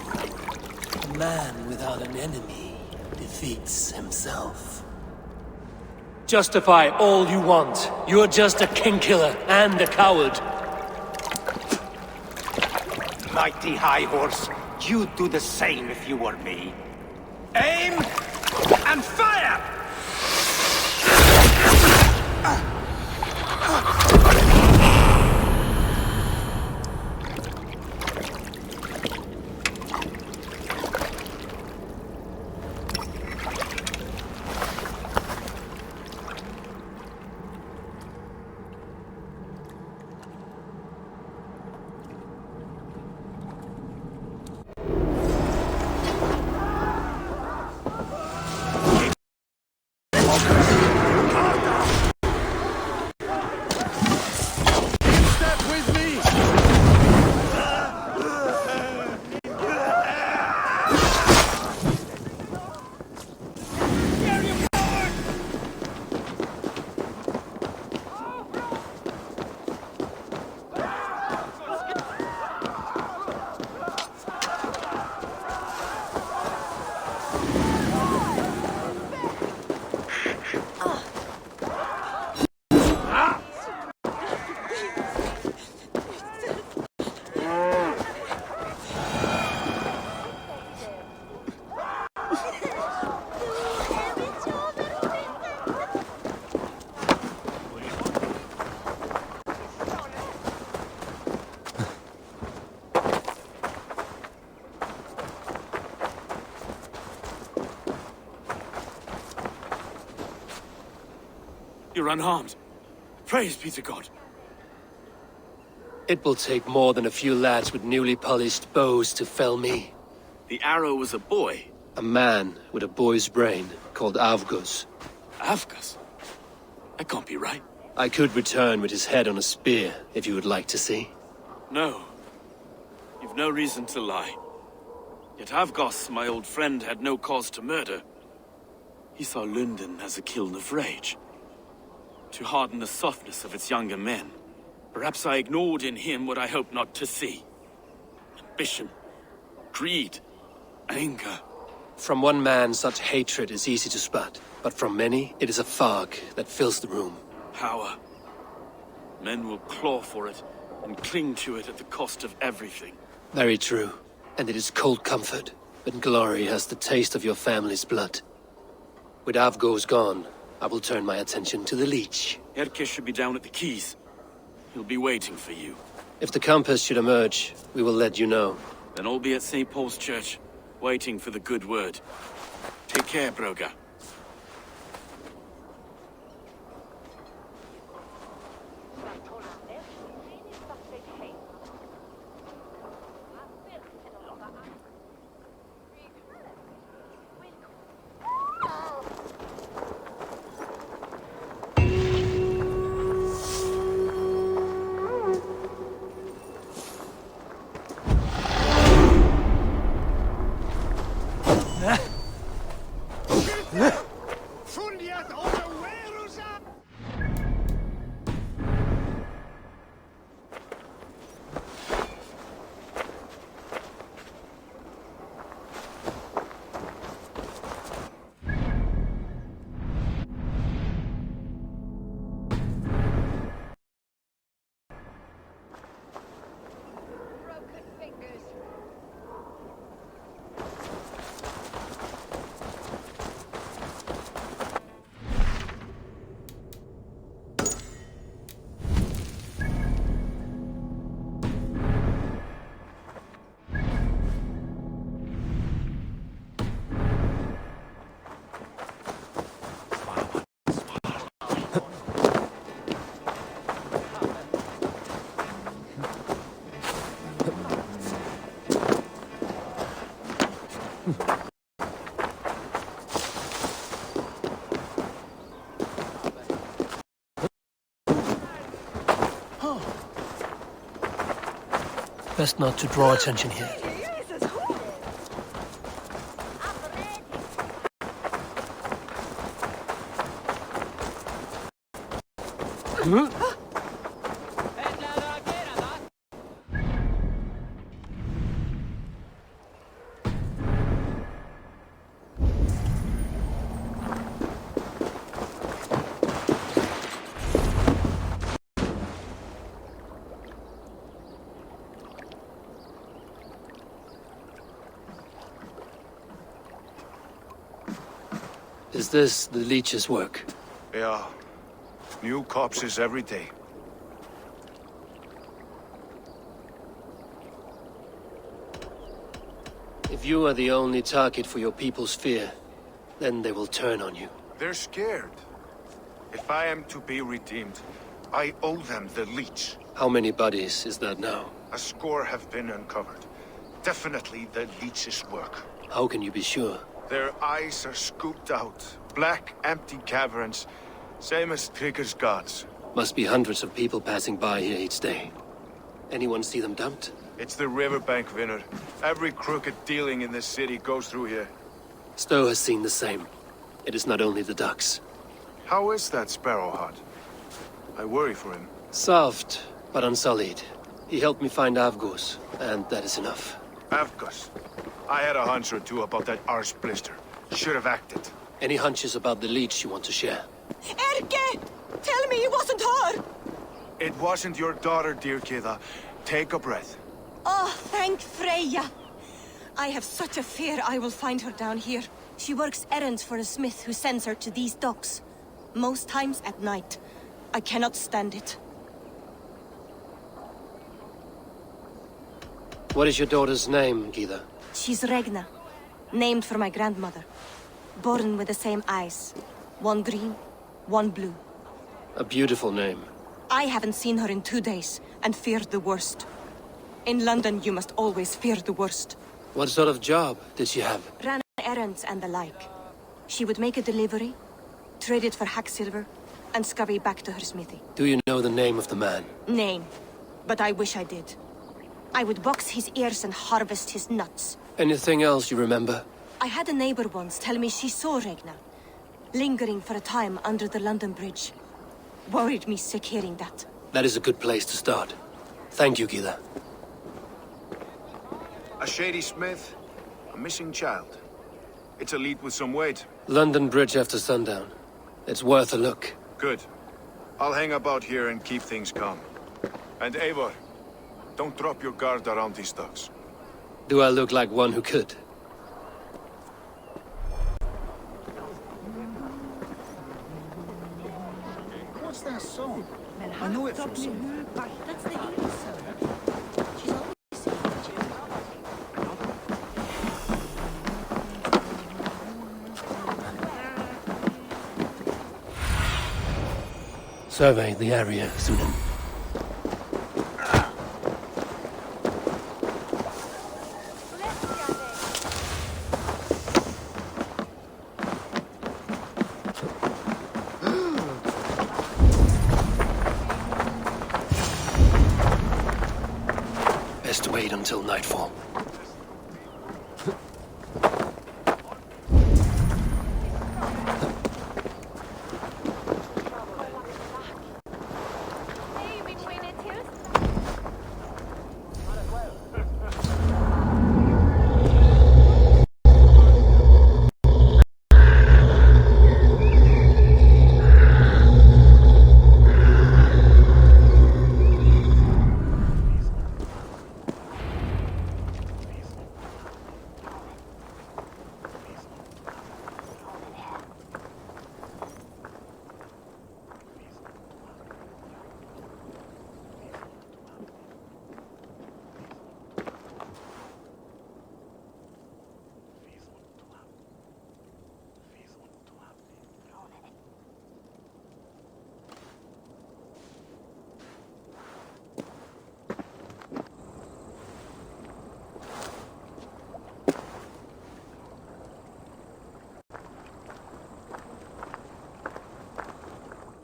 A man without an enemy defeats himself. Justify all you want. You're just a king-killer and a coward. Mighty High Horse, you'd do the same if you were me. Aim and fire! You're unharmed. Praise be to God. It will take more than a few lads with newly polished bows to fell me. The arrow was a boy. A man with a boy's brain, called Avgus. Avgus? That can't be right. I could return with his head on a spear, if you would like to see. No. You've no reason to lie. Yet Avgos, my old friend, had no cause to murder. He saw London as a kiln of rage. to harden the softness of its younger men. Perhaps I ignored in him what I hoped not to see. Ambition, greed, anger. From one man, such hatred is easy to spot, but from many, it is a fog that fills the room. Power. Men will claw for it and cling to it at the cost of everything. Very true. And it is cold comfort, but glory has the taste of your family's blood. With Avgo's gone, I will turn my attention to the Leech. Erke should be down at the quays. He'll be waiting for you. If the Compass should emerge, we will let you know. Then I'll be at St. Paul's Church, waiting for the good word. Take care, Broga. Best not to draw attention here. Is this the Leech's work? Yeah. New corpses every day. If you are the only target for your people's fear, then they will turn on you. They're scared. If I am to be redeemed, I owe them the Leech. How many bodies is that now? A score have been uncovered. Definitely the Leech's work. How can you be sure? Their eyes are scooped out. Black, empty caverns. Same as Trigger's gods. Must be hundreds of people passing by here each day. Anyone see them dumped? It's the riverbank, Vinner. Every crooked dealing in this city goes through here. Stowe has seen the same. It is not only the ducks. How is that Sparrowheart? I worry for him. Soft, but unsullied. He helped me find Avgos, and that is enough. Avgos. I had a hunch or two about that arse blister. Should have acted. Any hunches about the Leech you want to share? Erke! Tell me it wasn't her! It wasn't your daughter, dear Kida. Take a breath. Oh, thank Freya. I have such a fear I will find her down here. She works errands for a smith who sends her to these docks. Most times at night. I cannot stand it. What is your daughter's name, Gida? She's Regna. Named for my grandmother. Born with the same eyes. One green, one blue. A beautiful name. I haven't seen her in 2 days, and feared the worst. In London, you must always fear the worst. What sort of job did she have? Ran errands and the like. She would make a delivery, trade it for hack silver, and scurry back to her smithy. Do you know the name of the man? Name. But I wish I did. I would box his ears and harvest his nuts. Anything else you remember? I had a neighbor once tell me she saw Regna, lingering for a time under the London Bridge. Worried me sick hearing that. That is a good place to start. Thank you, Gila. A shady smith, a missing child. It's a lead with some weight. London Bridge after sundown. It's worth a look. Good. I'll hang about here and keep things calm. And Eivor, don't drop your guard around these ducks. Do I look like one who could? What's that song? I know it from somewhere. That's the English song. She's always singing Survey the area, Sunan. Best wait until nightfall.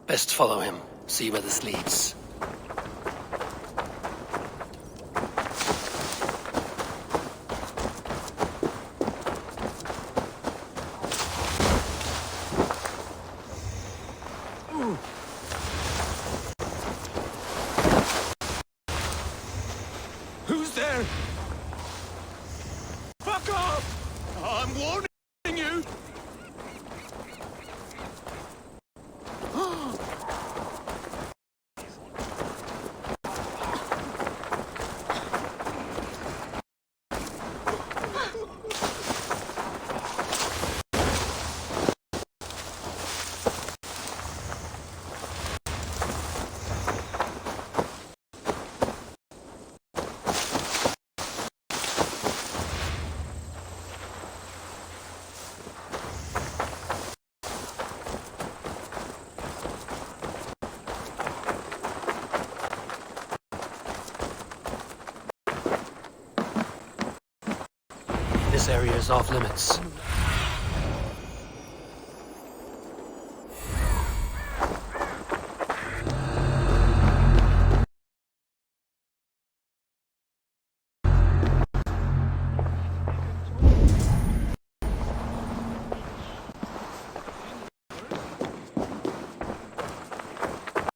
Best follow him, see where this leads. Who's there? Fuck off! I'm warning you! This area is off limits.